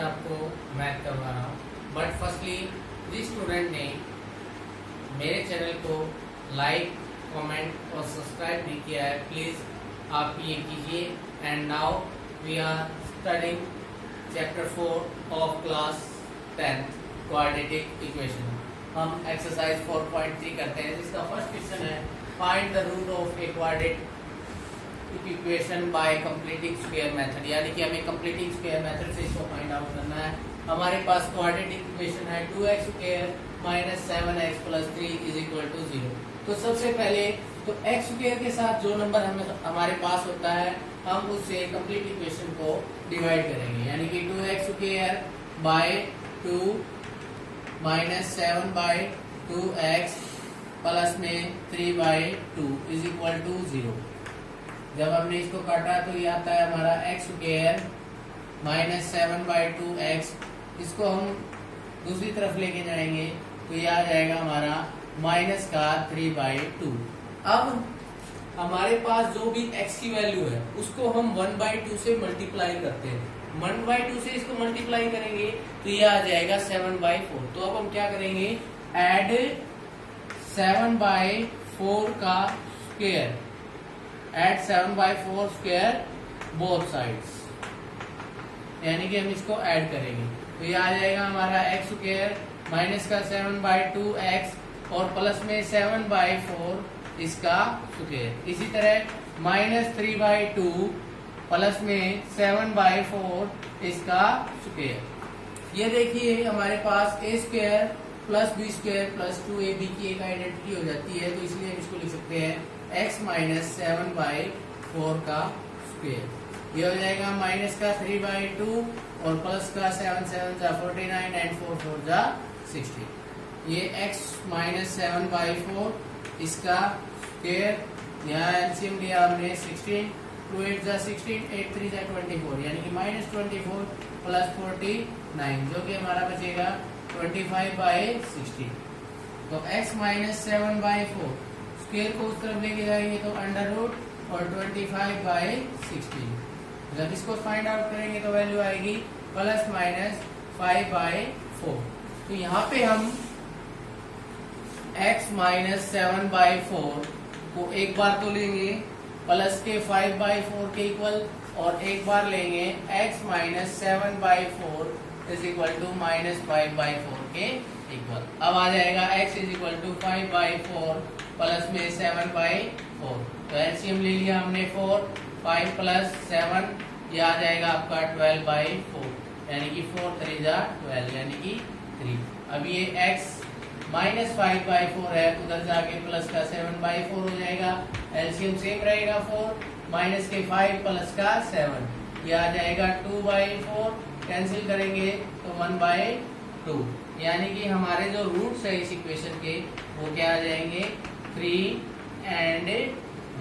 आपको मैथ करवा रहा हूँ। बट फर्स्टली जिस स्टूडेंट ने मेरे चैनल को लाइक, कमेंट और सब्सक्राइब नहीं किया है, प्लीज आप ये कीजिए। And now we are studying chapter 4 of class 10 quadratic equation. हम एक्सरसाइज 4.3 करते हैं, जिसका फर्स्ट क्वेश्चन है find the root of a quadratic equation by completing square method. यानी कि हमें कंप्लीटिंग स्क्वायर मेथड से इसको फाइंड आउट करना है। हमारे पास क्वाड्रेटिक इक्वेशन है 2x square minus 7x plus 3 is equal to 0। तो सबसे पहले तो x स्क्वायर के साथ जो नंबर हमारे पास होता है, हम उससे कंप्लीट इक्वेशन को डिवाइड करेंगे। यानी कि 2x square by 2 minus 7 by 2x plus में 3 बाय 2 इज इक्वल टू 0। जब हमने इसको काटा तो ये आता है हमारा x square minus 7 by 2x। इसको हम दूसरी तरफ लेके जाएंगे तो ये आ जाएगा हमारा माइनस का 3 बाई 2। अब हमारे पास जो भी x की वैल्यू है उसको हम 1 बाई 2 से मल्टीप्लाई करते हैं। 1 बाई 2 से इसको मल्टीप्लाई करेंगे तो ये आ जाएगा 7 बाई 4। तो अब हम क्या करेंगे, ऐड 7 बाई 4 का square, at 7 by 4 square both sides. यानी कि हम इसको ऐड करेंगे तो ये आ जाएगा हमारा एक्स स्क्वायर माइनस का 7 बाई 2x और प्लस में 7 बाई 4 इसका स्क्वायर। इसी तरह माइनस 3 बाई 2 प्लस में 7 बाई 4 इसका स्क्वायर। ये देखिए हमारे पास a square plus B square plus 2ab की एक आइडेंटिटी हो जाती है। तो इसलिए हम इसको लिख सकते हैं x माइनस 7 बाई 4 का स्क्वायर। ये हो जाएगा माइनस का 3 बाई 2 और प्लस का 7 7 जा 49 एंड 4 4 जा 60। ये x माइनस 7 बाई 4 इसका स्क्वायर। यहाँ एलसीएम लिया हमने 16, 2 8 जा 16, 8 3 जा 24, यानी कि माइनस 24 प्लस 49, जो कि हमारा बचेगा 25 बाई 16। तो x माइनस 7 बाई 4 स्क्वायर को उस तरफ लेके जाएंगे तो अंडर रूट और 25 बाई 16। जब इसको फाइंड आउट करेंगे तो वैल्यू आएगी प्लस माइनस 5 बाई 4। तो यहाँ पे हम x माइनस 7 बाई 4 को एक बार तो लेंगे प्लस के 5 बाई 4 के इक्वल, और एक बार लेंगे x minus 7 by 4 is equal to minus 5 by 4 के इक्वल। अब आ जाएगा x is equal to 5 by 4 plus में 7 बाई 4। तो एलसीएम ले लिया हमने 4, 5 प्लस 7, ये आ जाएगा आपका 12 बाई 4, यानी कि 4 3 जा 12 यानी कि 3। अब ये x माइनस 5 बाई 4 है, उधर जाके प्लस का 7 बाई 4 हो जाएगा। एलसीएम सेम रहेगा 4 माइनस के 5 प्लस का 7, ये आ जाएगा 2 बाई 4, कैंसिल करेंगे तो 1 बाई 2। यानी कि हमारे जो रूट्स है इस इक्वेशन के वो क्या आ जाएंगे, 3 एंड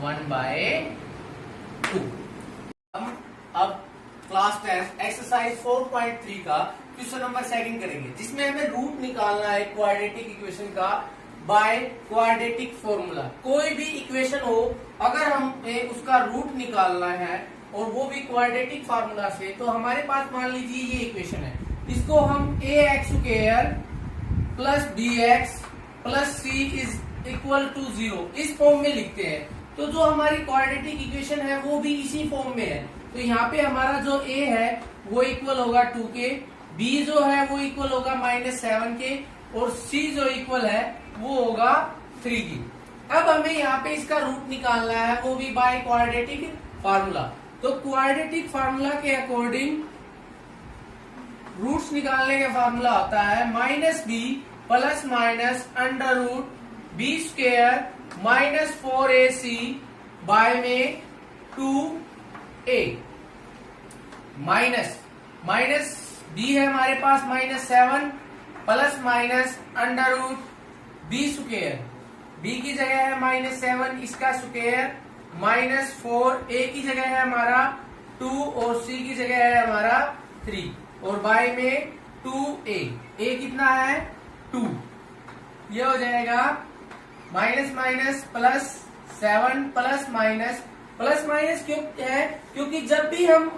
1 बाय 2। हम अब क्लास 10 एक्सरसाइज 4.3 का क्वेश्चन नंबर 2 करेंगे, जिसमें हमें रूट निकालना है क्वाड्रेटिक इक्वेशन का बाय क्वाड्रेटिक फॉर्मूला। कोई भी इक्वेशन हो, अगर हमें उसका रूट निकालना है और वो भी क्वाड्रेटिक फार्मूला से, तो हमारे पास मान लीजिए ये इक्वेशन है, इसको हम ax square plus bx plus c is equal to 0 इस फॉर्म में लिखते हैं। तो जो हमारी क्वाड्रेटिक इक्वेशन है वो भी इसी फॉर्म में है। तो यहाँ पे हमारा जो a है वो इक्वल होगा 2 के, b जो है वो इक्वल होगा माइनस 7 के, और c जो इक्वल है वो होगा 3 की। अब हमें यहाँ पे इसका रूट निकालना है, वो भी बाय क्वाड्रेटिक फार्मूला। तो क्वाड्रेटिक फार्मूला के अकॉर्डिंग रूट्स निकालने का फार्मूला होता है minus b plus minus under root b square minus 4ac by में 2a। माइनस बी है हमारे पास minus 7 plus minus under root b square, b की जगह है माइनस 7 इसका स्क्वायर माइनस 4, a की जगह है हमारा 2 और c की जगह है हमारा 3, और बाय में 2a। a कितना है 2, ये हो जाएगा minus minus plus 7 plus minus क्यों है, क्योंकि जब भी हम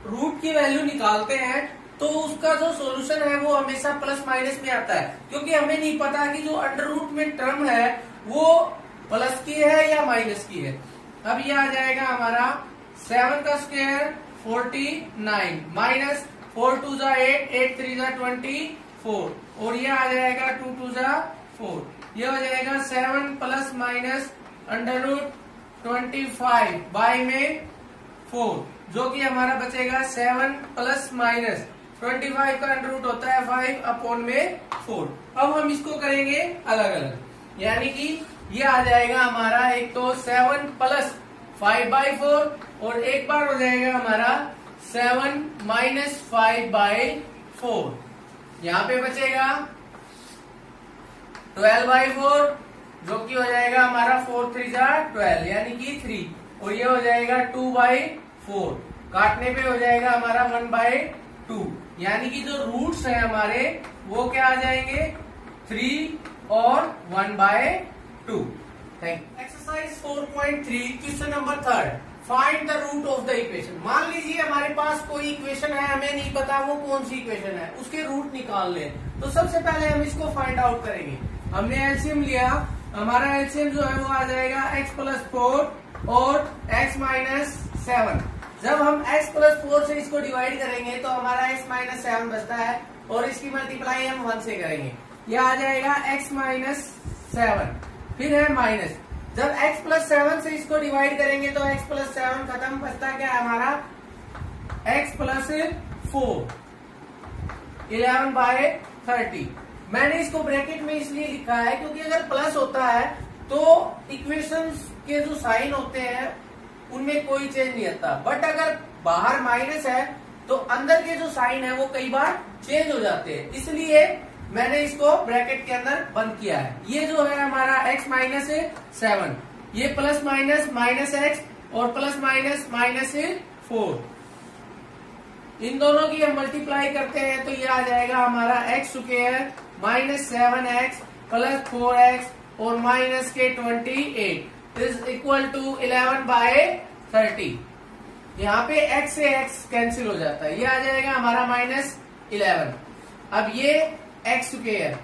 रूट की वैल्यू निकालते हैं तो उसका जो सॉल्यूशन है वो हमेशा प्लस माइनस में आता है, क्योंकि हमें नहीं पता कि जो अंडर रूट में टर्म है वो प्लस की है या माइनस की है। अब ये आ जाएगा हमारा 7 का स्क्वायर 49 माइनस 4 2 जा 8 8 3 जा 24 और ये आ जाएगा 2 2 जा 4, ये हो जाएगा 7 plus minus under root 25 by में 4, जो कि हमारा बचेगा 7 प्लस माइनस 25 का अंडर रूट होता है 5 अपॉन में 4। अब हम इसको करेंगे अलग अलग, यानी कि ये आ जाएगा हमारा एक तो 7 प्लस 5/4 और एक बार हो जाएगा हमारा 7 माइनस 5/4। यहाँ पे बचेगा 12/4 जो कि हो जाएगा हमारा 4 3 जा 12 यानी कि 3 और ये हो जाएगा 2/4, काटने पे हो जाएगा हमारा 1/2 यानी कि जो रूट्स हैं हमारे वो क्या आ जाएंगे 3 और 1/2। Exercise 4.3 question number 3, find the root of the equation. मान लीजिए हमारे पास कोई इक्वेशन है, हमें नहीं पता वो कौन सी इक्वेशन है, उसके रूट निकाल ले। तो सबसे पहले हम इसको फाइंड आउट करेंगे। हमने एलसीएम लिया, हमारा एलसीएम जो है वो आ जाएगा x प्लस 4 और x माइनस 7। जब हम x प्लस 4 से इसको डिवाइड करेंगे तो हमारा x माइनस 7 बचता है और इसकी मल्टीप्लाई हम 1 से करेंगे, यह आ जाएगा x माइनस 7, फिर है माइनस। जब x प्लस 7 से इसको डिवाइड करेंगे तो x प्लस 7 खत्म, बचता क्या है हमारा x प्लस 4 11/30। मैंने इसको ब्रैकेट में इसलिए लिखा है क्योंकि अगर प्लस होता है तो इक्वेशंस के जो साइन होते हैं उनमें कोई चेंज नहीं आता, बट अगर बाहर माइनस है तो अंदर के जो साइन है वो कई बार चेंज हो जाते हैं, इसलिए मैंने इसको ब्रैकेट के अंदर बंद किया है। ये जो है हमारा x माइनस 7, ये प्लस माइनस माइनस x और प्लस माइनस माइनस 4, इन दोनों की हम मल्टीप्लाई करते हैं तो ये आ जाएगा हमारा x square minus 7x plus 4x और माइनस के 28 इज इक्वल टू 11/30। यहाँ पे x से x कैंसिल हो जाता है, ये आ जाएगा हमारा माइनस 11। अब ये x स्क्वायर,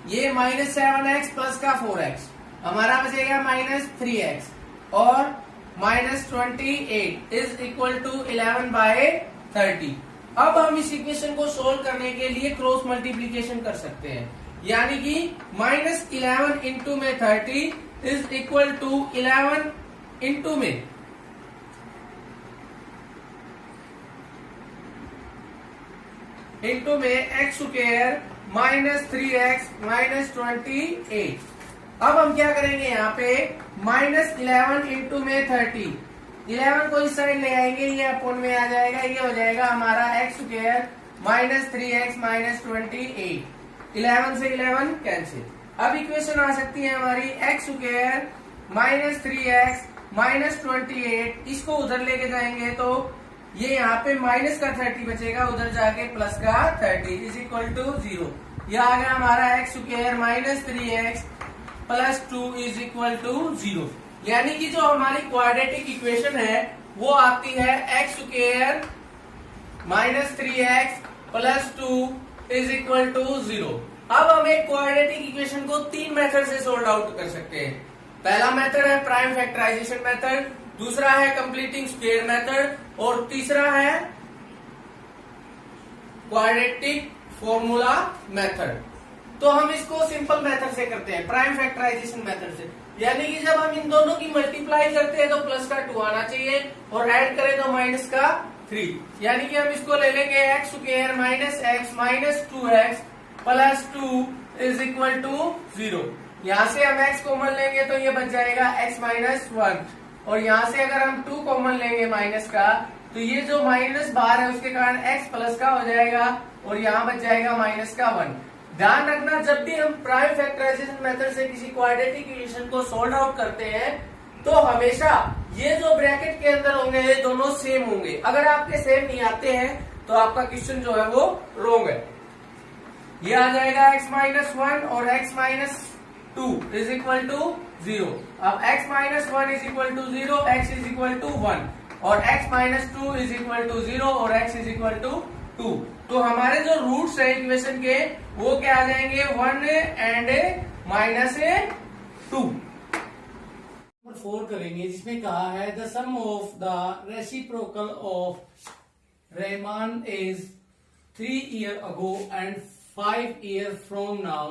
ये माइनस 7x प्लस का 4x, हमारा बचेगा माइनस 3x और माइनस 28 इज इक्वल टू 11/30। अब हम इस इक्वेशन को सोल्व करने के लिए क्रॉस मल्टीप्लीकेशन कर सकते हैं, यानी कि माइनस 11 इंटू में 30 इज इक्वल टू 11 इंटू में x square minus 3x minus 28। अब हम क्या करेंगे यहाँ पे माइनस 11 इंटू में 30, 11 को इस साइड ले आएंगे, ये अपोन में आ जाएगा, ये हो जाएगा हमारा x square minus 3x minus 28, 11 से 11 कैंसिल। अब इक्वेशन आ सकती है हमारी x square minus 3x minus 28, इसको उधर लेके जाएंगे तो ये यहाँ पे माइनस का 30 बचेगा, उधर जाके प्लस का 30 इज इक्वल टू 0। यह आ गया हमारा x square minus 3x plus 2 is equal to 0, यानी कि जो हमारी क्वाड्रेटिक इक्वेशन है वो आती है x square minus 3x plus 2 is equal to 0। अब हम एक क्वाड्रेटिक इक्वेशन को 3 मेथड से सोल्व आउट कर सकते हैं। पहला मेथड है प्राइम फैक्टराइजेशन मेथड, दूसरा है कंप्लीटिंग स्क्वायर मेथड और तीसरा है क्वाड्रेटिक फॉर्मूला मेथड। तो हम इसको सिंपल मेथड से करते हैं, प्राइम फैक्टराइजेशन मेथड से, यानी कि जब हम इन दोनों की मल्टीप्लाई करते हैं तो प्लस का 2 आना चाहिए और ऐड करें तो माइनस का 3, यानी कि हम इसको ले लेंगे x square minus x minus 2x plus 2 is equal to 0। यहाँ से हम x कॉमन लेंगे तो ये बच जाएगा x माइनस 1 और यहाँ से अगर हम 2 कॉमन लेंगे माइनस का तो ये जो माइनस बाहर है उसके कारण x प्लस का हो जाएगा और यहाँ बच जाएगा माइनस का 1। ध्यान रखना, जब भी हम प्राइम फैक्टराइजेशन मेथड से किसी क्वाड्रेटिक इक्वेशन को सोल्व आउट करते हैं तो हमेशा ये जो ब्रैकेट के अंदर होंगे ये दोनों सेम होंगे। अगर आपके सेम नहीं आते हैं तो आपका क्वेश्चन जो है वो रॉन्ग है। ये आ जाएगा x माइनस 1 और x minus 2 is equal to 0। अब x minus 1 is equal to 0, x is equal to 1, और x minus two is equal to 0 और x इज इक्वल टू 2। तो हमारे जो रूट्स है इक्वेशन के वो क्या आ जाएंगे 1 एंड माइनस 2। नंबर 4 करेंगे जिसमें कहा है the sum of the reciprocal of Rahman is 3 years ago and 5 years from now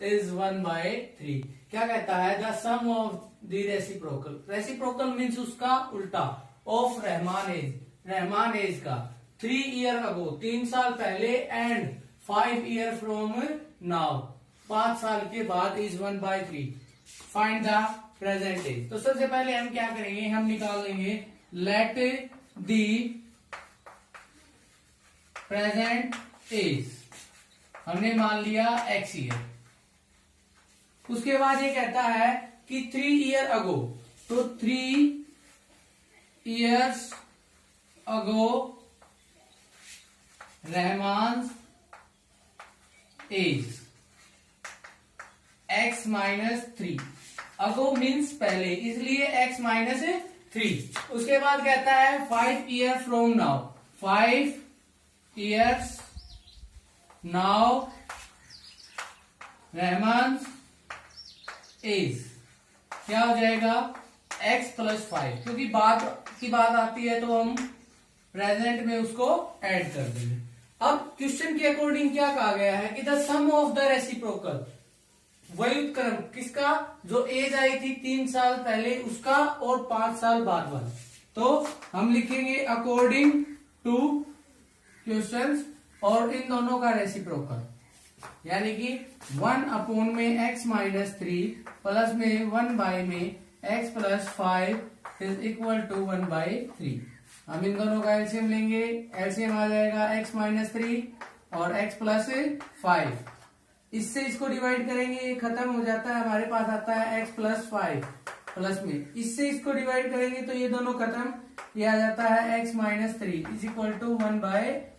is 1/3। क्या कहता है the sum of the reciprocal, reciprocal means उसका उल्टा, ऑफ रहमान एज का 3 years ago 3 साल पहले एंड 5 years from now 5 साल के बाद is 1/3। Find the present age. तो सबसे पहले हम क्या करेंगे, हम निकाल लेंगे लेट द प्रेजेंट एज, हमने मान लिया x ईयर। उसके बाद ये कहता है कि 3 years अगो, तो 3 years अगो रहमान एज x माइनस 3, अगो मीन्स पहले इसलिए x माइनस 3। उसके बाद कहता है 5 years from now, 5 years now Rahman age क्या हो जाएगा x प्लस 5, क्योंकि बात की बात आती है तो हम प्रेजेंट में उसको ऐड कर देंगे। अब क्वेश्चन के अकॉर्डिंग क्या कहा गया है कि the sum of the reciprocal, व्युत्क्रम किसका, जो एज आई थी 3 साल पहले उसका और 5 साल बाद वाला। तो हम लिखेंगे अकॉर्डिंग टू क्वेश्चंस और इन दोनों का रेसिप्रोकल, यानी कि 1 अपॉन में x माइनस 3 प्लस में 1 बाय में x plus 5 is equal to 1/3। हम इन दोनों का एलसीएम लेंगे, एलसीएम आ जाएगा x माइनस 3 और x प्लस 5। इससे इसको डिवाइड करेंगे, ये खत्म हो जाता है, हमारे पास आता है x प्लस 5 प्लस में इससे इसको डिवाइड करेंगे तो ये दोनों खत्म, ये आ जाता है x minus 3 is equal to 1/3।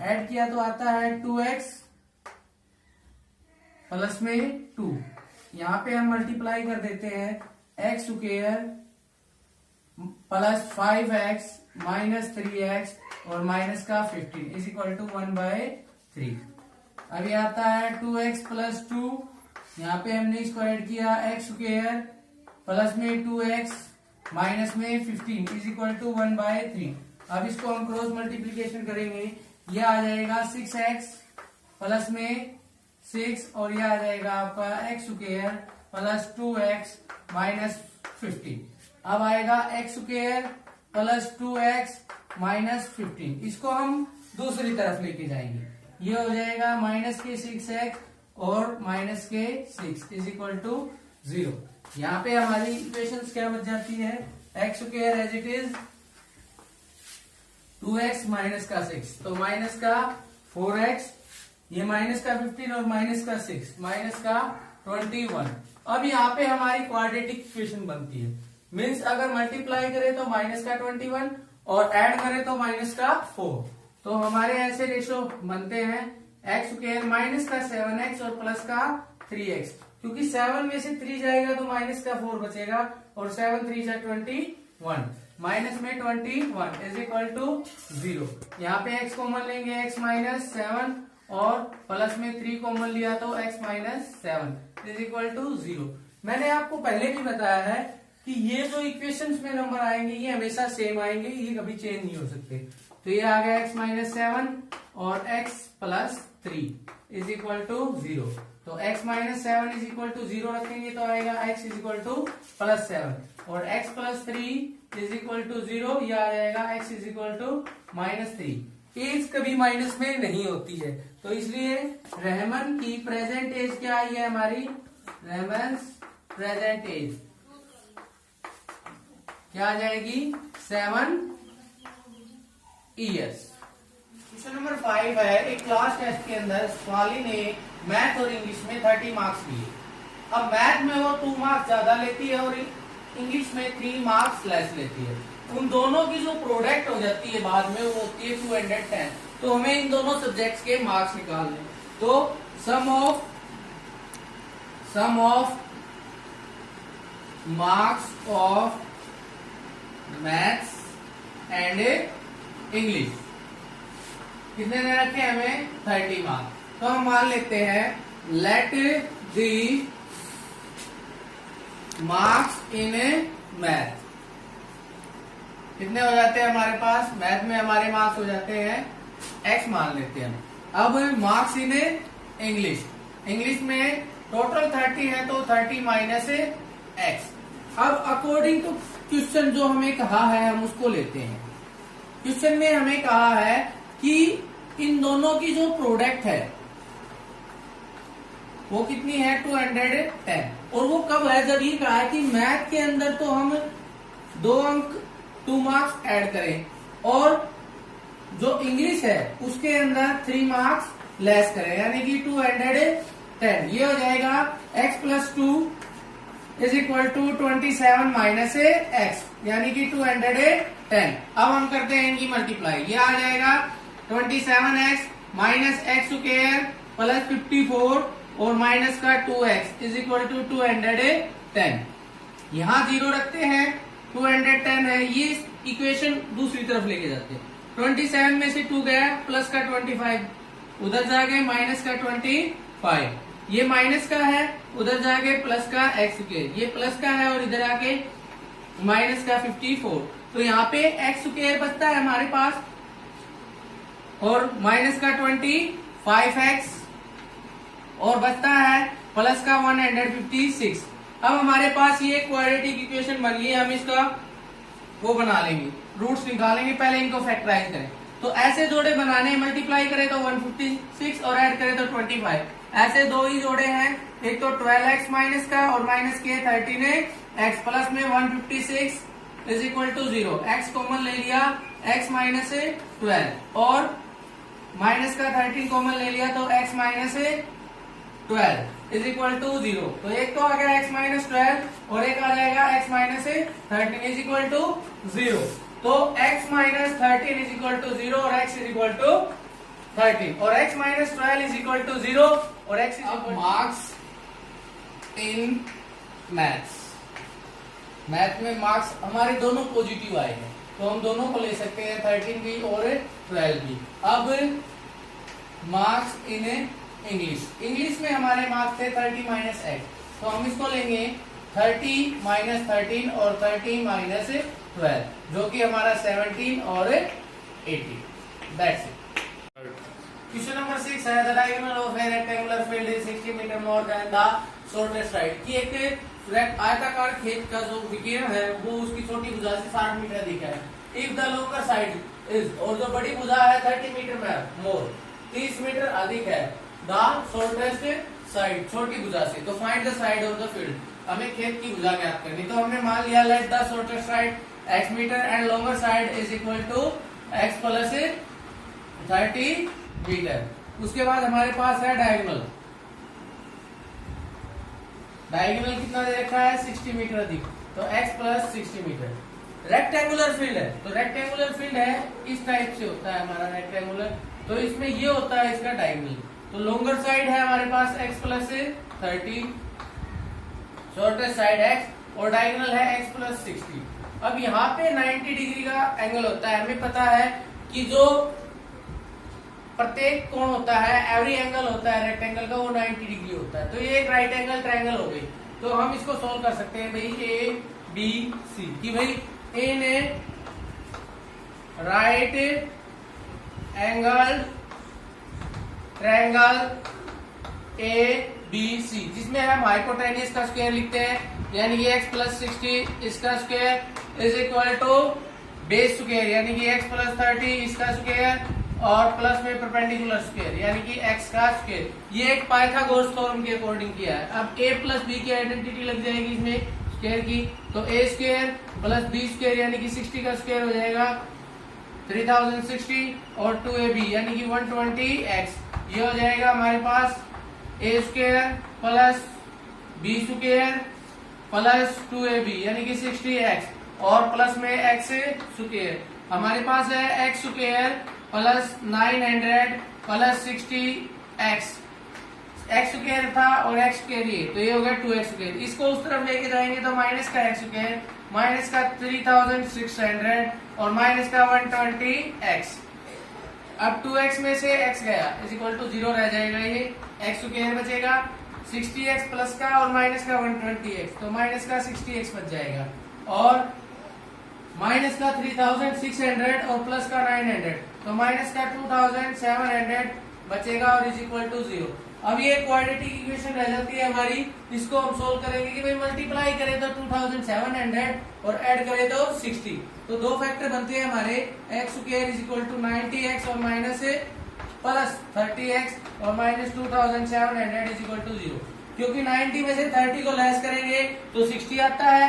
Add किया तो आता है 2x प्लस में 2, यहां पे हम मल्टीप्लाई कर देते हैं x square plus 5x minus 3x और माइनस का 15 इज इक्वल टू 1/3। अभी आता है 2x प्लस 2, यहाँ पे हमने इसको ऐड किया x स्क्वायर प्लस में 2x माइनस में 15 इज इक्वल टू 1/3। अब इसको हम क्रॉस मल्टीप्लीकेशन करेंगे, यह आ जाएगा 6x प्लस में 6 और यह आ जाएगा आपका x square plus 2x minus 15। अब आएगा x square plus 2x minus 15, इसको हम दूसरी तरफ लेके जाएंगे, ये हो जाएगा माइनस के 6x और माइनस के 6 इज इक्वल टू 0। यहाँ पे हमारी इक्वेशंस क्या बच जाती है, x square as it is 2x minus का 6 तो माइनस का 4x, ये माइनस का 15 और माइनस का 6 माइनस का 21। अब यहाँ पे हमारी क्वाड्रेटिक इक्वेशन बनती है, मीन्स अगर मल्टीप्लाई करें तो माइनस का 21 और ऐड करें तो माइनस का 4। तो हमारे ऐसे रेशो बनते हैं x स्क्वायर माइनस का 7x और प्लस का 3x, क्योंकि 7 में से 3 जाएगा तो माइनस का 4 बचेगा और 7 3 जा 21, माइनस में 21 इज इक्वल टू 0। यहाँ पे x कॉमन लेंगे, x माइनस 7 और प्लस में 3 कॉमन लिया तो x minus 7 is equal to 0। मैंने आपको पहले भी बताया है कि ये जो इक्वेशंस में नंबर आएंगे ये हमेशा सेम आएंगे, ये कभी चेंज नहीं हो सकते। तो ये आ गया x माइनस 7 और x plus 3 is equal to 0। तो x minus 7 is equal to 0 रखेंगे तो आएगा x is equal to plus 7 और x plus 3 is equal to 0, यह आ जाएगा x is equal to minus 3। Age कभी माइनस में नहीं होती है, तो इसलिए रहमान की प्रेजेंट एज क्या आई है हमारी, रहमान प्रेजेंट एज क्या आ जाएगी 7 years। क्वेश्चन नंबर 5 है, एक क्लास टेस्ट के अंदर स्वाली ने मैथ और इंग्लिश में 30 मार्क्स लिए। अब मैथ में वो 2 मार्क्स ज्यादा लेती है और इंग्लिश में 3 मार्क्स लेस लेती है। उन दोनों की जो प्रोडक्ट हो जाती है बाद में वो होती है 210। तो हमें इन दोनों सब्जेक्ट्स के मार्क्स निकालने, तो sum of marks of maths and English. कितने दे रखे हैं हमें? 30 मार्क्स। तो हम मान लेते हैं let the marks in math कितने हो जाते हैं हमारे पास? मैथ में हमारे मार्क्स हो जाते हैं x मान लेते हैं। अब मार्क्स इन इंग्लिश, इंग्लिश में टोटल 30 है तो 30 माइनस x। अब अकॉर्डिंग टू क्वेश्चन जो हमें कहा है हम उसको लेते हैं। क्वेश्चन में हमें कहा है कि इन दोनों की जो प्रोडक्ट है वो कितनी है? 210। और वो कब है? जब ये कहा है कि मैथ के अंदर तो हम 2 अंक 2 मार्क्स ऐड करें और जो इंग्लिश है उसके अंदर 3 मार्क्स लेस करें, यानी कि 210। ये हो जाएगा x plus 2 is equal to 27 minus x, यानी कि 210। अब हम करते हैं इनकी मल्टीप्लाई। ये आ जाएगा 27x minus x square plus 54 और माइनस का 2x इज इक्वल टू 210। यहां 0 रखते हैं, 210 है, ये इक्वेशन दूसरी तरफ लेके जाते हैं। 27 में से 2 गया, प्लस का 25 उधर जा गए, माइनस का 25, ये माइनस का है, उधर जाके प्लस का x स्क्वायर, ये प्लस का है और इधर आके माइनस का 54। तो यहाँ पे x स्क्वायर बचता है हमारे पास और माइनस का 25x और बचता है प्लस का 156। अब हमारे पास ये क्वाड्रेटिक इक्वेशन बन गई, हम इसका वो बना लेंगे, रूट्स निकालेंगे, पहले इनको फैक्टराइज करें। तो ऐसे जोड़े बनाने, मल्टीप्लाई करें तो 156 और ऐड करें तो 25। ऐसे दो ही जोड़े हैं, एक तो 12x माइनस का और माइनस के 13x प्लस में 156 is equal to 0। x common ले लिया, x माइनस 12 और माइनस का 13 कॉमन ले लिया तो x minus 12 is equal to 0। तो एक तो आ गया x माइनस 12 और एक आ जाएगा x minus 13 is equal to 0। तो x minus 13 is equal to 0 और x इज इक्वल टू 13 और x minus 12 is equal to 0 और x is equal to marks in maths. Math में मार्क्स हमारे दोनों पॉजिटिव आए हैं तो हम दोनों को ले सकते हैं, 13 भी और 12 भी। अब मार्क्स इन इंग्लिश, इंग्लिश में हमारे मार्क्स थे 30 माइनस x, तो हम इसको लेंगे 30 माइनस 13 और 30 माइनस 12 जो कि हमारा 17 और 18। That's it. क्वेश्चन नंबर 6 है the diagonal of a rectangular field is 60 metre more than the shortest side. कि एक आयताकार खेत का जो विकीर्ण है वो उसकी छोटी भुजा से 60 मीटर अधिक है। If the lower side is, और जो बड़ी भुजा है 30 मीटर मोर 30 मीटर अधिक है, द शॉर्टेस्ट साइड छोटी भुजा से, तो find the side of the field. हमें खेत की भुजा ज्ञात करनी, तो हमने मान लिया let the shortest side x metre and longer side is equal to x plus 30 metre. उसके बाद हमारे पास है डायगोनल, डायगोनल कितना दे रखा है? 60 मीटर अधिक, तो x plus 60 metre. Rectangular field है, तो रेक्टेंगुलर फील्ड है इस टाइप से होता है हमारा रेक्टेंगुलर, तो इसमें ये होता है इसका डायगोनल। तो लॉन्गर साइड है हमारे पास x plus 30, shortest side x और डायगोनल है x प्लस 60। अब यहाँ पे 90 डिग्री का एंगल होता है। हमें पता है कि जो प्रत्येक कोण होता है, एवरी एंगल होता है रेक्टेंगल का, वो 90 डिग्री होता है। तो ये एक राइट एंगल ट्रायंगल हो गई, तो हम इसको सोल्व कर सकते हैं भाई ए बी सी, कि भाई ए ने right angle triangle A B C, जिसमें हम हाइपोटेन्यूज का स्क्वायर लिखते हैं, यानी कि x प्लस 60 इसका square is equal to base square, यानी कि x प्लस 30 इसका स्क्वायर और प्लस में परपेंडिकुलर स्क्वायर, यानी कि x का स्क्वायर। ये एक पाइथागोरस थ्योरम के अकॉर्डिंग किया है। अब a प्लस b की आइडेंटिटी लग जाएगी इसमें स्क्वायर की, तो a square plus b square यानी कि 60 का स्क्वायर हो जाएगा 3060 और 2ab यानी कि 120x। ये हो जाएगा हमारे पास a square plus b square plus 2ab यानी कि 60x और प्लस में x स्क्वायर। हमारे पास है x square plus 900 plus 60x, x square था और x स्क्वायर ये, तो ये हो गया 2x स्क्वायर। इसको उस तरफ लेके जाएंगे तो माइनस का x स्क्वायर माइनस का 3600 और माइनस का 120x। अब 2x में से x गया इज इक्वल टू 0 रह जाएगा, ये x स्क्वायर बचेगा 60x प्लस का और माइनस का 120x, तो माइनस का 60x बच जाएगा और माइनस का 3600 और प्लस का 900, तो माइनस का 2700 बचेगा और इज इक्वल टू 0। अब ये क्वाड्रेटिक इक्वेशन रह जाती है हमारी, इसको हम सोल्व करेंगे कि भाई मल्टीप्लाई करें तो 2700 और ऐड करें तो 60, तो दो फैक्टर बनते हैं हमारे x square is equal to 90x और माइनस प्लस 30x और माइनस 2700 इज इक्वल टू 0। क्योंकि 90 में से 30 को लेस करेंगे तो 60 आता है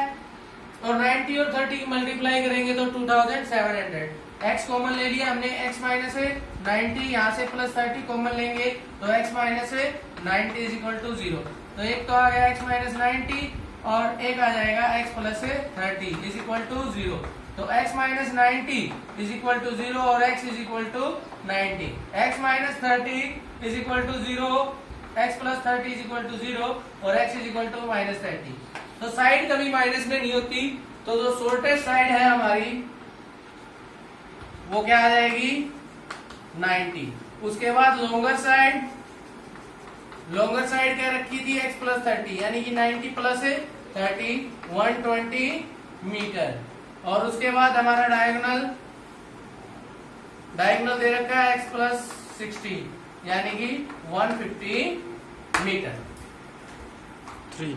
और 90 और 30 की मल्टीप्लाई करेंगे तो 2700। x कॉमन ले लिया हमने, x माइनस 90, यहाँ से प्लस 30 कॉमन लेंगे तो x minus 90 is equal to 0। तो एक तो आ गया x माइनस 90 और एक आ जाएगा x plus 30 is equal to 0। तो x minus 90 is equal to 0 और x is equal to 90। x minus 30 is equal to 0, x plus 30 is equal to 0 और x is equal to minus 30। तो side कभी minus में नहीं होती, तो जो शॉर्टेस्ट साइड है हमारी वो क्या आ जाएगी 90। उसके बाद लॉन्गर साइड क्या रखी थी x प्लस 30, यानी कि 90 प्लस 30 120 मीटर। और उसके बाद हमारा डायगोनल दे रखा है x प्लस 60 यानी कि 150 मीटर। 3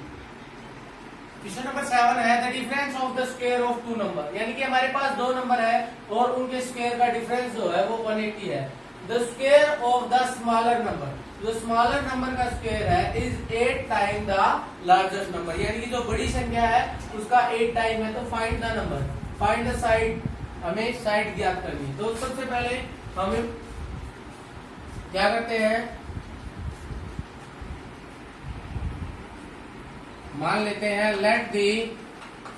क्वेश्चन नंबर 7 है the difference of the square of two number, यानी कि हमारे पास दो नंबर है और उनके स्क्वायर का डिफरेंस जो है वो 180 है। The square of the smaller number, जो स्मॉलर नंबर का स्क्वायर है is 8 time the largest number, यानी कि जो बड़ी संख्या है उसका 8 टाइम है। तो find the number, find the side, हमें साइड ज्ञात करनी है। तो सबसे पहले हम क्या करते हैं, मान लेते हैं let the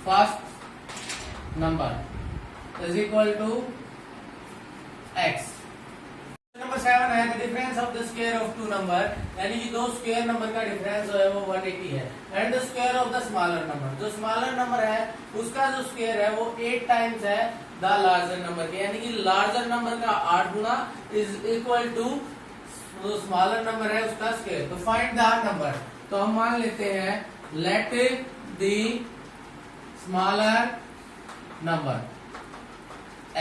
first number is equal to x। Number 7 है the difference of the square of two number, यानी कि दो स्क्वायर नंबर का डिफरेंस जो है वो 180 है। And the square of the smaller number, जो स्मॉलर नंबर है उसका जो स्क्वायर है वो 8 टाइम्स है द लार्जर नंबर के, यानी कि लार्जर नंबर का 8 गुना इज इक्वल टू जो स्मॉलर नंबर है उसका स्क्वायर। तो फाइंड द नंबर, तो हम मान लेते हैं let the smaller number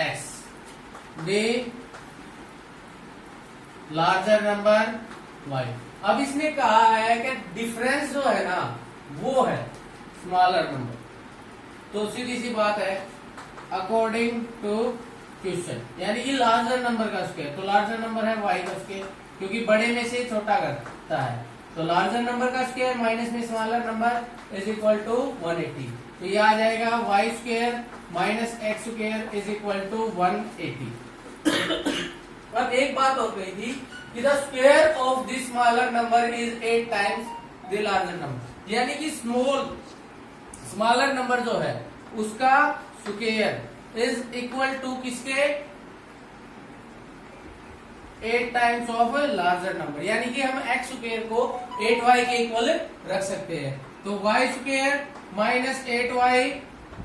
x the larger number y। अब इसने कहा है कि डिफरेंस जो है ना वो है स्मॉलर नंबर, तो सीधी सी बात है अकॉर्डिंग टू क्वेश्चन, यानी कि लार्जर नंबर का स्क्वायर, तो लार्जर नंबर है y का स्क्वायर क्योंकि बड़े में से छोटा करता है, तो लार्जर नंबर का स्क्वायर माइनस में smaller number is equal to 180। तो ये आ जाएगा y square minus x square is equal to 180। अब एक बात हो गई थी कि the square of this smaller number is 8 times the larger number, यानी कि स्मॉलर नंबर जो है उसका स्क्वायर इज इक्वल टू किसके 8 टाइम्स ऑफ लार्जर नंबर, यानी कि हम x स्क्वायर को 8y के इक्वल रख सकते हैं। तो y square minus 8y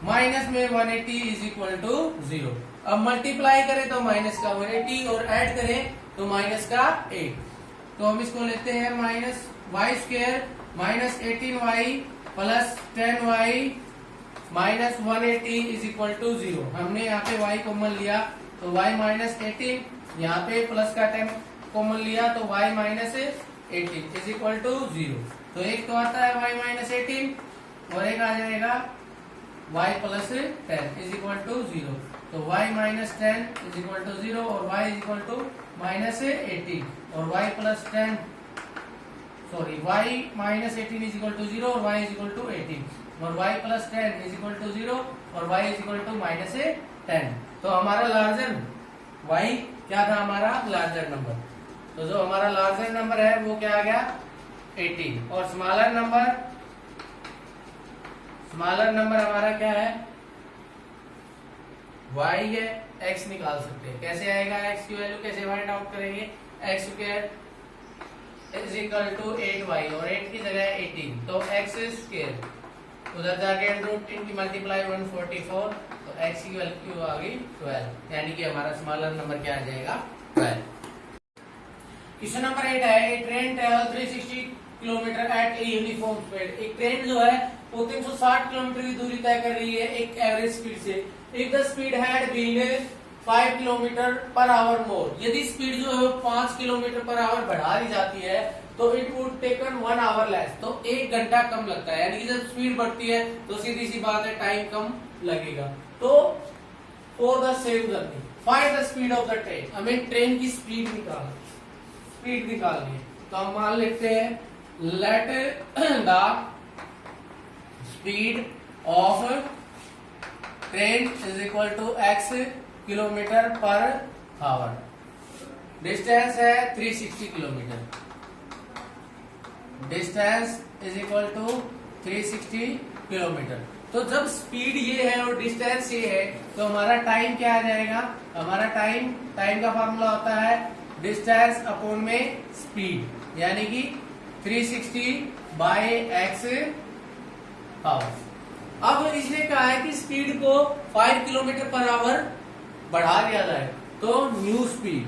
minus में 180 इज इक्वल टू 0। अब मल्टीप्लाई करें तो माइनस का 180 और ऐड करें तो माइनस का 8, तो हम इसको लेते हैं minus y square minus 18y plus 10y minus 180 is equal to 0। हमने यहाँ पे y कॉमन लिया तो y माइनस 18, यहाँ पे प्लस का 10 कॉमन लिया तो y minus 18 is equal to 0। तो एक तो आता है y माइनस 18 और एक आ जाएगा y plus 10 is equal to 0। तो y minus 10 is equal to 0 और y is equal to minus 18 और y plus 10 sorry y minus 18 is equal to 0 और y इज इक्वल टू 18 और y plus 10 is equal to 0 और y is equal to minus 10। तो हमारा larger y क्या था, हमारा लार्जर नंबर, तो जो हमारा लार्जर नंबर है वो क्या आ गया 18 और स्मॉलर नंबर हमारा क्या है y है। x निकाल सकते हैं, कैसे आएगा x की वैल्यू कैसे फाइंड आउट करेंगे, x square is equal to 8y और 8 की जगह 18, तो x स्क्वायर उधर जाके रूट 3 की मल्टीप्लाई 144, तो x की वैल्यू आ गई 12, यानी कि हमारा स्मॉलर नंबर क्या आ जाएगा 12। क्वेश्चन नंबर 8 है, a train travel 360 kilometer at a uniform speed. एक ट्रेन जो है वो 360 किलोमीटर की दूरी तय कर रही है एक एवरेज स्पीड से। If the speed had been 5 kilometer per hour more, यदि स्पीड जो है 5 किलोमीटर पर आवर बढ़ा दी जाती है तो it would taken 1 hour less, तो 1 घंटा कम लगता है। यानी कि जब स्पीड बढ़ती है तो सीधी सी बात है टाइम कम लगेगा। तो for the same journey find the speed of the train, हमें ट्रेन की स्पीड निकालनी है। तो हम मान लेते हैं let the speed of train is equal to x kilometre per hour. Distance है 360 kilometre, distance is equal to 360 kilometre. तो जब स्पीड ये है और डिस्टेंस ये है तो हमारा टाइम क्या आ जाएगा, हमारा टाइम का फॉर्मूला होता है डिस्टेंस अपॉन में स्पीड, यानी कि 360 बाय x आवर। अब इसने कहा है कि स्पीड को 5 किलोमीटर पर आवर बढ़ा दिया जाए, तो न्यू स्पीड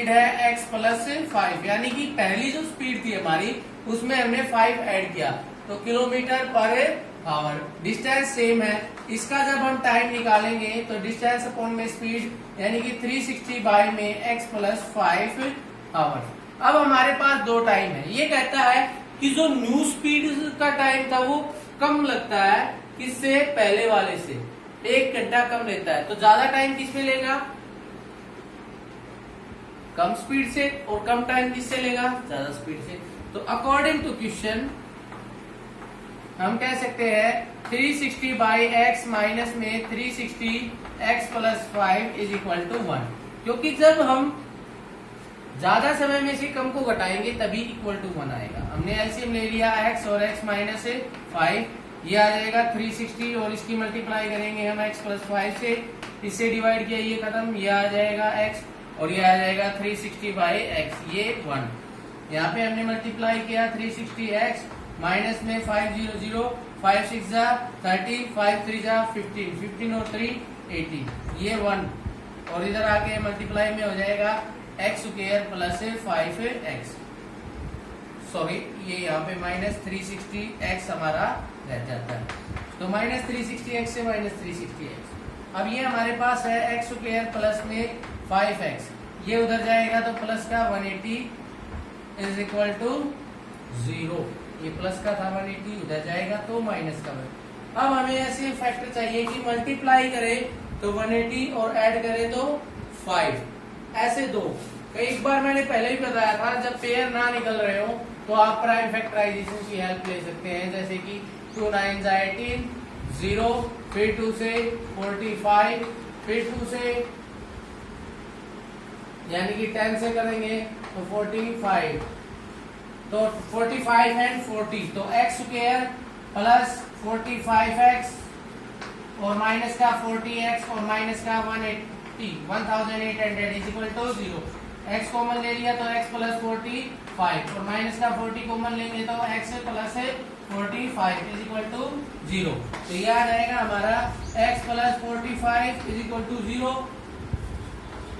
है x प्लस 5, यानी कि पहली जो स्पीड थी हमारी उसमें हमने 5 ऐड किया, तो kilometre per hour. Distance same है, इसका जब हम टाइम निकालेंगे तो डिस्टेंस अपॉन में स्पीड यानी कि 360 बाय में x प्लस 5 आवर। अब हमारे पास दो टाइम है, ये कहता है कि जो न्यू स्पीड का टाइम था वो कम लगता है किससे, पहले वाले से 1 घंटा कम लेता है। तो ज्यादा टाइम किसमें लेगा, कम स्पीड से, और कम टाइम किससे लेगा, ज्यादा स्पीड से। तो अकॉर्डिंग टू क्वेश्चन हम कह सकते हैं 360 बाई x माइनस में 360 x plus 5 is equal to 1, क्योंकि जब हम ज्यादा समय में से कम को घटाएंगे तभी इक्वल टू 1 आएगा। हमने एलसीएम ले लिया x और x माइनस 5, ये आ जाएगा 360 और इसकी मल्टीप्लाई करेंगे हम x प्लस 5 से, इससे डिवाइड किया ये खत्म, ये आ जाएगा x और ये आ जाएगा 360 बाई x, ये 1। यहाँ पे हमने मल्टीप्लाई किया 360 x माइनस में 500, 5 6 जा 30, 5 3 जा 15, 15 और 3 18, ये 1 और इधर आके मल्टीप्लाई में हो जाएगा x square plus 5x, sorry ये यहाँ पे माइनस 360x हमारा रह जाता है। तो माइनस 360x से माइनस 360x, अब ये हमारे पास है x स्क्वायर प्लस में 5x, ये उधर जाएगा तो प्लस का 180 इज इक्वल टू 0, ये प्लस का था 180 उधर जाएगा तो माइनस का 1। अब हमें ऐसे फैक्टर चाहिए कि मल्टीप्लाई करें तो 180 और ऐड करें तो 5, ऐसे दो। कई बार मैंने पहले ही बताया था जब पेयर ना निकल रहे हो तो आप प्राइम फैक्टराइजेशन की हेल्प ले सकते हैं, जैसे कि 2 9 18, 0, फिर 2 से 45, फिर 2 से यानी कि 10 से करेंगे तो 45, तो 45 एंड 40, तो x स्क्वायर प्लस 45x और माइनस का 40x और माइनस का 1800 is equal to 0। x common ले लिया तो x प्लस 45 और माइनस का 40 कॉमन लेंगे तो x plus 45 is equal to 0। तो ये आ जाएगा हमारा x plus 45 is equal to 0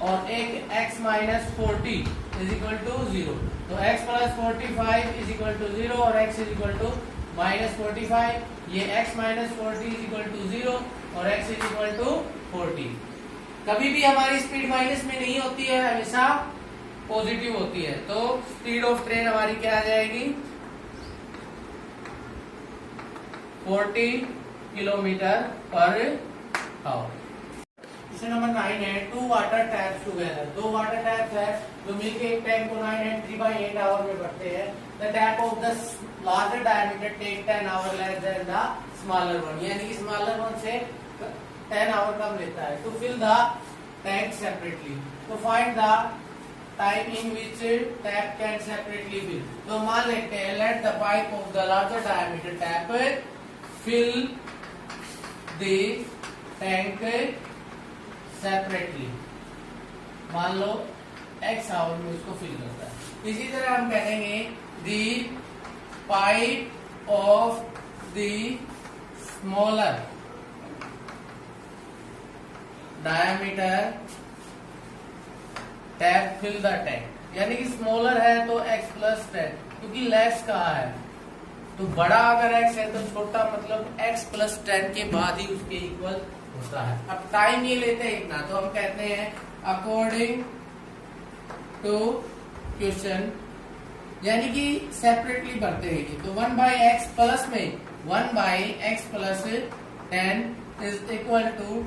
और एक x minus 40 is equal to 0। तो x plus 45 is equal to 0 और x is equal to minus 45, ये x minus 40 is equal to 0 और x इज इक्वल टू 40। कभी भी हमारी स्पीड माइनस में नहीं होती है, हमेशा पॉजिटिव होती है। तो स्पीड ऑफ ट्रेन हमारी क्या आ जाएगी 40 kilometre per hour. Question number 9 है, 2 water taps together, 2 water taps है जो मिलके एक टैंक को 9 and 3/8 आवर में भरते हैं। The tap of the larger diameter take 10 hour less than the smaller one, यानी कि स्मॉलर वन से 10 आवर कम लेता है। To fill the tank separately, तो find the time in which tap can separately fill. तो मान लेते हैं let the pipe of the larger diameter tap fill the tank separately, मान लो x आवर में उसको फिल करता है। इसी तरह हम कहेंगे the pipe of the smaller diameter tap fill the tank, यानी कि स्मॉलर है तो x प्लस 10, क्योंकि लेस कहा है तो बड़ा अगर x है तो छोटा मतलब x प्लस 10 के बाद ही उसके इक्वल होता है। अब टाइम ये लेते हैं इतना, तो हम कहते हैं अकॉर्डिंग टू क्वेश्चन, यानी कि सेपरेटली भरते हैं। तो 1/x प्लस में 1/x plus 10 is equal to,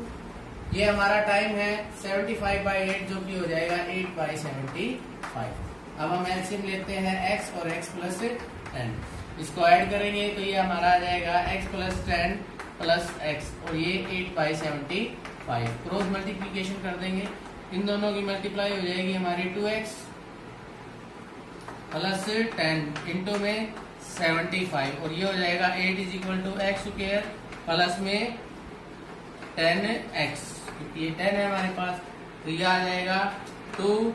ये हमारा टाइम है 75/8 जो कि हो जाएगा 8/75। अब हम एलसीएम लेते हैं x और x प्लस 10, इसको ऐड करेंगे तो ये हमारा आ जाएगा x प्लस 10 प्लस x और ये 8/75। क्रॉस मल्टीप्लीकेशन कर देंगे, इन दोनों की मल्टीप्लाई हो जाएगी हमारी 2x प्लस 10 इंटू में 75 और ये हो जाएगा 8 is equal to x square plus में 10x, क्योंकि ये 10 है हमारे पास, तो ये आ जाएगा 2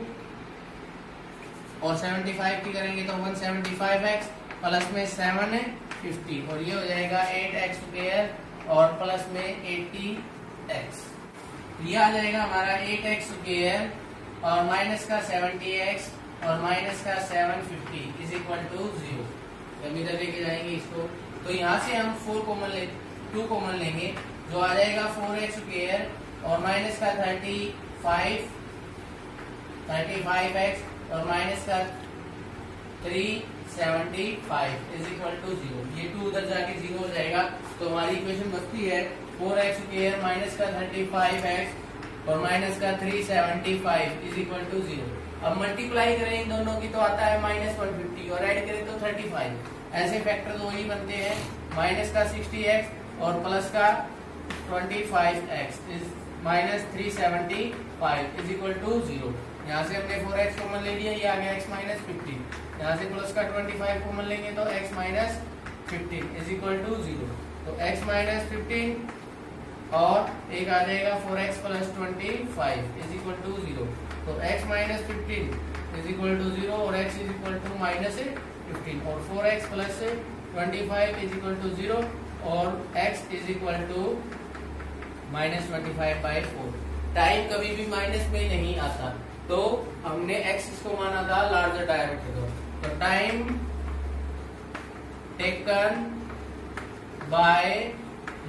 और 75 की करेंगे तो 175x प्लस में 750 और ये हो जाएगा 8x स्क्वायर और प्लस में 80x। ये आ जाएगा हमारा 8x स्क्वायर और माइनस का 70x और माइनस का 750 इज इक्वल टू 0। जब इधर लेके जाएंगे इसको तो यहाँ से हम 2 कॉमन लेंगे जो आ जाएगा 4x स्क्वायर और माइनस का 35x और माइनस का 375 इज इक्वल टू 0। ये 2 उधर जाके 0 हो जाएगा, तो हमारी इक्वेशन बनती है 4x स्क्वायर माइनस का 35x और माइनस का 375 इज इक्वल टू 0। अब मल्टीप्लाई करें इन दोनों की तो आता है -150 और ऐड करें तो 35। ऐसे फैक्टर दो ही बनते हैं, माइनस का 60x और प्लस का 25x is minus 375 is equal to 0। यहाँ से हमने 4x कॉमन ले लिया, ये आ गया x माइनस 15। यहाँ से प्लस का 25 कॉमन लेंगे तो x minus 15 is equal to 0। तो x माइनस 15 और एक आ जाएगा 4x plus 25 is equal to 0। तो x minus 15 is equal to 0 और x is equal to minus 15 और 4x plus 25 is equal to 0 और x is equal to minus 25/4। Time कभी भी माइनस में नहीं आता, तो हमने x इसको माना था लार्जर डायमीटर। तो time taken by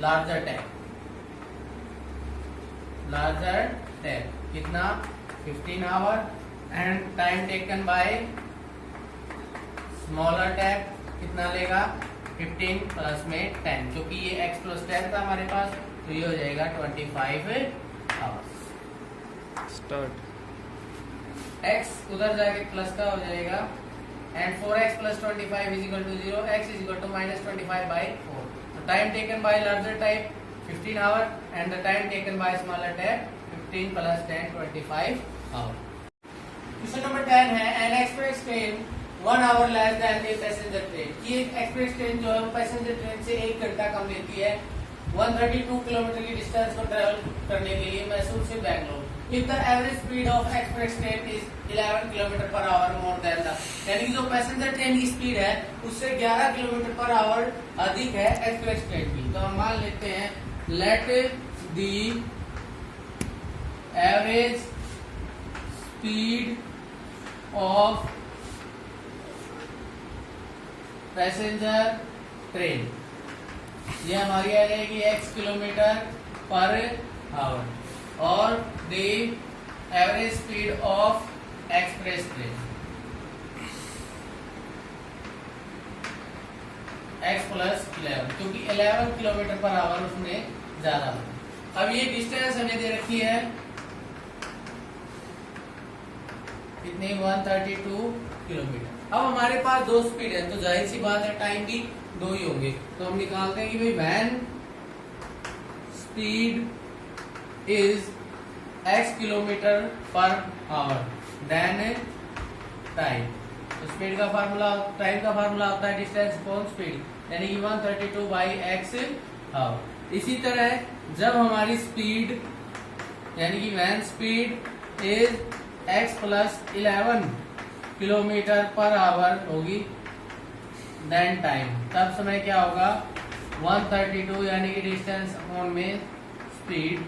larger tap कितना 15 hour and time taken by smaller tap कितना लेगा 15 प्लस में 10, क्योंकि ये x प्लस 10 था हमारे पास, तो ये हो जाएगा 25 आवर्स। स्टार्ट x उधर जाके प्लस का हो जाएगा and 4x plus 25 is equal to 0, x is equal to minus 25/4। तो time taken by larger tap 15 hour and the time taken by smaller tap 15 plus 10 25 hour. Question number 10 है an express train 1 hour less than the passenger train. ये express train जो है वो passenger train से 1 घंटा कम लेती है 132 किलोमीटर की डिस्टेंस को ट्रेवल करने के लिए मैसूर से Bangalore. If the average speed of express train is 11 kilometre per hour more than the, यानी कि जो पैसेंजर ट्रेन की स्पीड है उससे 11 किलोमीटर पर आवर अधिक है एक्सप्रेस ट्रेन की। तो हम मान लेते हैं let the average speed of passenger train, ये हमारी आ जाएगी x किलोमीटर पर आवर और the average speed of express train x plus 11, क्योंकि 11 किलोमीटर पर आवर उसमें ज्यादा है। अब ये डिस्टेंस हमें दे रखी है कितनी 132 किलोमीटर। अब हमारे पास 2 स्पीड है तो जाहिर सी बात है टाइम भी 2 ही होंगे, तो हम निकालते हैं कि भाई when speed is x kilometre per hour then time. तो स्पीड का फार्मूला, टाइम का फार्मूला होता है डिस्टेंस अपॉन स्पीड, यानी कि 132/x आवर। इसी तरह जब हमारी स्पीड यानी कि when speed is x plus 11 kilometre per our होगी देन टाइम, तब समय क्या होगा 132 यानी कि डिस्टेंस अपॉन में स्पीड।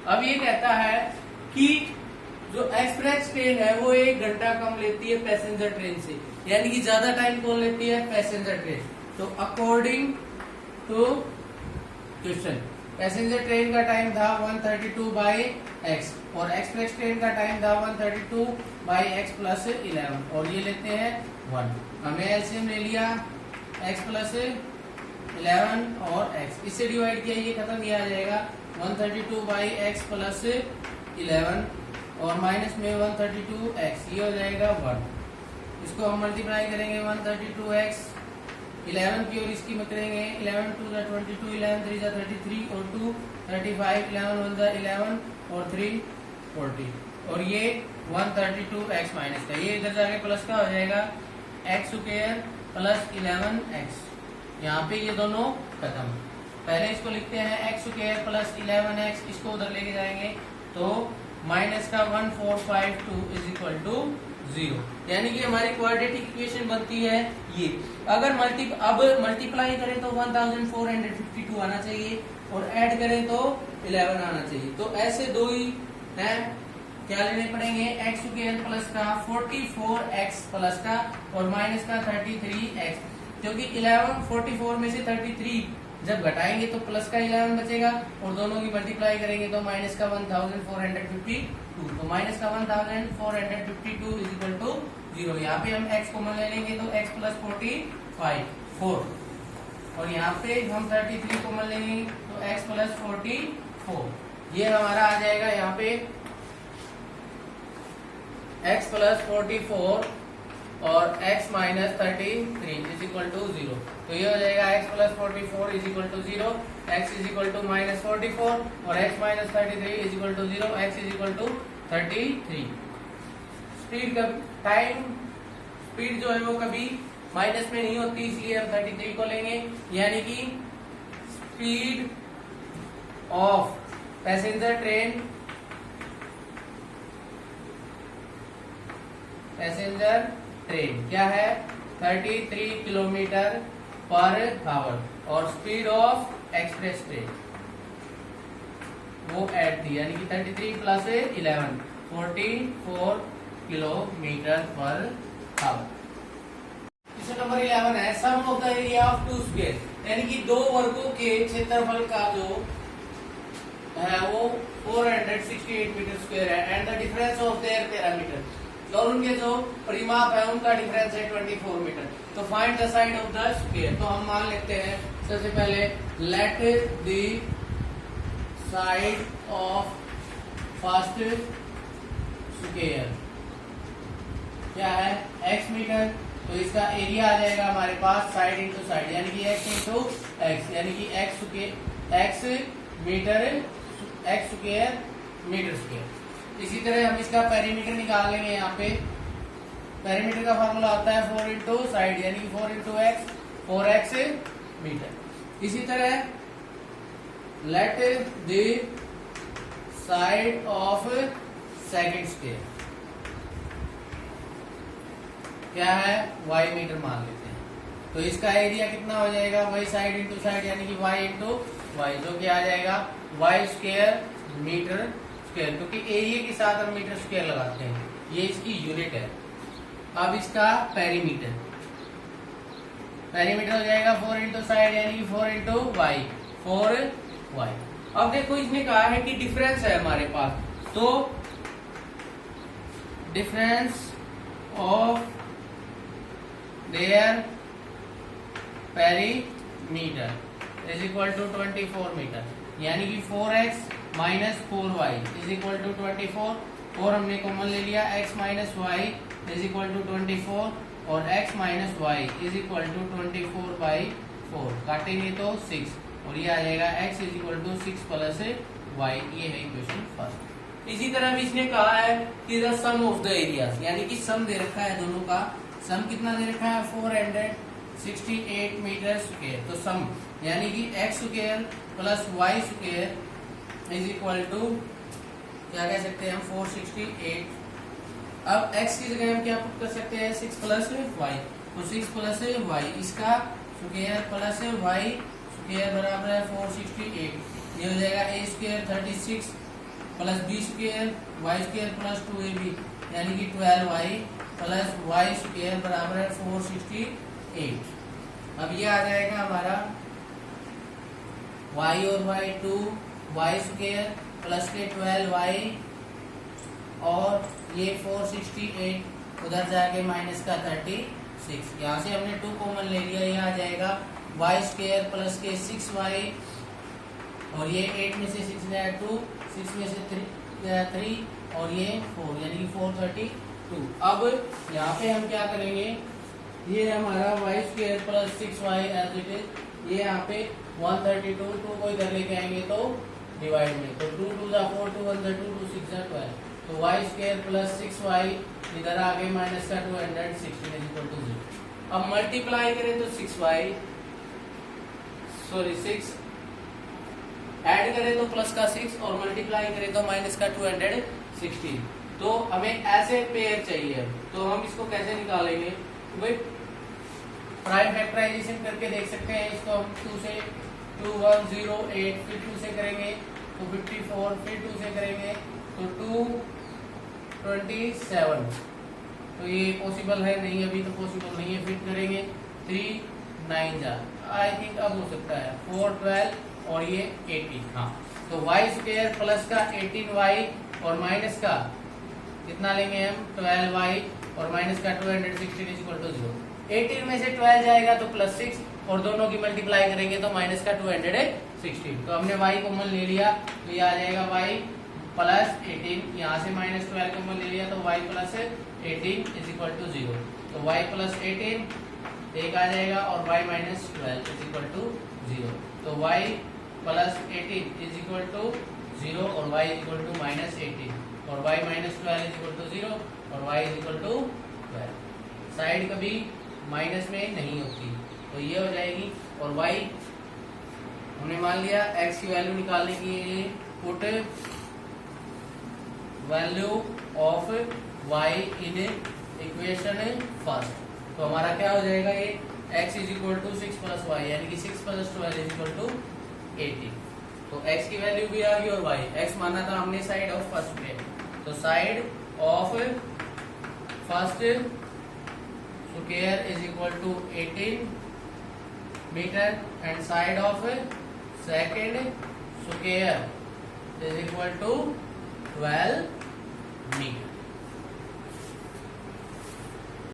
अब ये कहता है कि जो एक्सप्रेस ट्रेन है वो 1 घंटा कम लेती है पैसेंजर ट्रेन से, यानी कि ज्यादा टाइम कौन लेती है? Passenger train. तो according to question passenger train का टाइम था 132 बाई एक्स और एक्सप्रेस ट्रेन का टाइम था 132 बाई एक्स प्लस 11 और ये लेते हैं 1। हमने एलसीएम ले लिया x प्लस 11 और x, इससे डिवाइड किया ये खत्म, ये आ जाएगा 132 बाई एक्स प्लस 11 और माइनस में 132x, ये हो जाएगा 1। इसको हम मल्टीप्लाई करेंगे 132x 11 की और इसकी में करेंगे 11 2 जा 22, 11 3 जा 33 और 2 35, 11 1 जा 11 और 3 40 और ये 132x माइनस का, ये इधर जाके प्लस का हो जाएगा x स्क्वायर प्लस 11x। यहाँ पे ये दोनों खत्म। पहले इसको लिखते हैं x स्क्वायर प्लस 11x, इसको उधर लेके जाएंगे तो माइनस का 1452 इज इक्वल टू 0, यानी कि हमारी क्वाड्रेटिक इक्वेशन बनती है ये। अगर मल्टीप्लाई करें तो 1452 आना चाहिए और ऐड करें तो 11 आना चाहिए। तो ऐसे दो ही है, क्या लेने पड़ेंगे? x स्क्वायर प्लस का 44x प्लस का और माइनस का 33x, क्योंकि 11 44 में से 33 जब घटाएंगे तो प्लस का 11 बचेगा और दोनों की मल्टीप्लाई करेंगे तो माइनस का 1452, तो माइनस का 1452 इज इक्वल टू 0। यहाँ पे हम x कॉमन ले लेंगे तो x प्लस 45 4 और यहाँ पे हम 33 कॉमन लेंगे तो x प्लस 44, ये हमारा आ जाएगा यहाँ पे x प्लस 44 और x minus 33 is equal to 0। तो ये हो जाएगा x plus 44 is equal to 0, x is equal to minus 44 और x minus 33 is equal to 0, x is equal to 33। Speed का टाइम, स्पीड जो है वो कभी माइनस में नहीं होती, इसलिए हम 33 को लेंगे, यानी कि स्पीड ऑफ पैसेंजर ट्रेन क्या है? 33 किलोमीटर पर आवर और स्पीड ऑफ एक्सप्रेस ट्रेन वो ऐड थी, यानी कि 33 plus 11 44 kilometre per hour. Question number 11 है sum of the area of two square, यानी कि दो वर्गों के क्षेत्रफल का जो है वो 468 मीटर स्क्वायर है and the difference of there parameter, और उनके जो परिमाप है उनका डिफरेंस है 24 मीटर। तो find the side of the square. तो हम मान लेते हैं सबसे पहले late the side of first square क्या है? x मीटर, तो इसका एरिया आ जाएगा हमारे पास साइड इंटू साइड, यानी कि x इंटू एक्स, यानी कि x metre x square metre square. इसी तरह हम इसका पेरीमीटर निकाल लेंगे। यहाँ पे पेरीमीटर का फॉर्मूला आता है 4 इंटू साइड, यानी कि 4 इंटू एक्स 4x मीटर। इसी तरह let the side of second square क्या है? y मीटर मान लेते हैं। तो इसका एरिया कितना हो जाएगा? वही साइड इंटू साइड, यानी कि y इंटू वाई, जो कि आ जाएगा y स्क्वायर मीटर स्क्वायर, क्योंकि एरिया के साथ हम मीटर स्क्वायर लगाते हैं, ये इसकी यूनिट है। अब इसका पेरीमीटर हो जाएगा 4 इंटू साइड, यानी कि 4 इंटू वाई 4y। अब देखो इसने कहा है कि डिफरेंस है हमारे पास, तो difference of their perimeter is equal to 24 metre, यानी कि 4x minus 4y is equal to 24। 4 हमने कॉमन ले लिया, x minus y is equal to 24 और x minus y is equal to 24 by 4, काटेंगे तो 6 और ये आ जाएगा x is equal to 6 plus y। ये है इक्वेशन फर्स्ट। इसी तरह भी इसने कहा है कि the sum of the areas, यानी कि सम दे रखा है दोनों का, सम कितना दे रखा है? 468 मीटर स्क्वायर। तो सम यानी कि x square plus Y square is equal to क्या कह सकते हैं हम? 468। अब x की जगह हम क्या पुट कर सकते हैं? 6 प्लस वाई, तो 6 प्लस वाई इसका स्क्वायर प्लस वाई स्क्वायर बराबर है 468, ये हो जाएगा A square 36 plus B square Y square plus 2ab यानी कि 12y प्लस वाई स्क्वायर बराबर है 468। अब ये आ जाएगा हमारा y और y 2y स्क्वायर प्लस के 12y और ये 468 उधर जाके माइनस का 36, यहाँ से हमने 2 कॉमन ले लिया, ये आ जाएगा y स्क्वायर प्लस के 6y और ये 8 में से 6 गया 2, 6 में से 3 गया 3 और ये 4 यानी कि 432। अब यहाँ पे हम क्या करेंगे, ये हमारा y square plus 6y as it is, ये यहाँ पे 132 2 को इधर लेके आएंगे तो डिवाइड में, तो 2 2 जा 4 2 1 2 2 6 जा 12, तो y स्क्वायर प्लस 6y इधर आ गए माइनस का 216 इज इक्वल टू 0। अब मल्टीप्लाई करें तो 6y सॉरी 6 ऐड करें तो प्लस का 6 और मल्टीप्लाई करें तो माइनस का 216। तो हमें ऐसे पेयर चाहिए, तो हम इसको कैसे निकालेंगे, तो भाई प्राइम फैक्टराइजेशन करके देख सकते हैं इसको हम 2 से 2108, फिर 2 से करेंगे तो 54, फिर 2 से करेंगे तो 227, तो ये पॉसिबल है नहीं, अभी तो पॉसिबल नहीं है, फिर करेंगे 3 9 जा, आई थिंक अब हो सकता है 4 12 और ये 18। हाँ, तो y स्क्वायर प्लस का 18y और माइनस का कितना लेंगे हम 12y और माइनस का 216 इज इक्वल टू 0। 18 में से 12 जाएगा तो प्लस 6 और दोनों की मल्टीप्लाई करेंगे तो माइनस का 216, तो हमने y कॉमन ले लिया तो ये आ जाएगा y प्लस 18, यहाँ से माइनस 12 कॉमन ले लिया तो y plus 18 is equal to 0, तो y प्लस 18 एक आ जाएगा और y minus 12 is equal to 0, तो y plus 18 is equal to 0 और y is equal to minus 18 और y minus 12 is equal to 0 और y is equal to 12। Side कभी माइनस में नहीं होती, तो ये हो जाएगी। और y हमने मान लिया x की वैल्यू निकालने की, put value of y in equation first, तो हमारा क्या हो जाएगा, ये x is equal to 6 plus y यानी कि 6 प्लस 12 इज इक्वल टू 18, तो x की वैल्यू भी आ गई और y x माना था हमने साइड ऑफ फर्स्ट पे, तो side of first square is equal to 18 metre and side of second square is equal to 12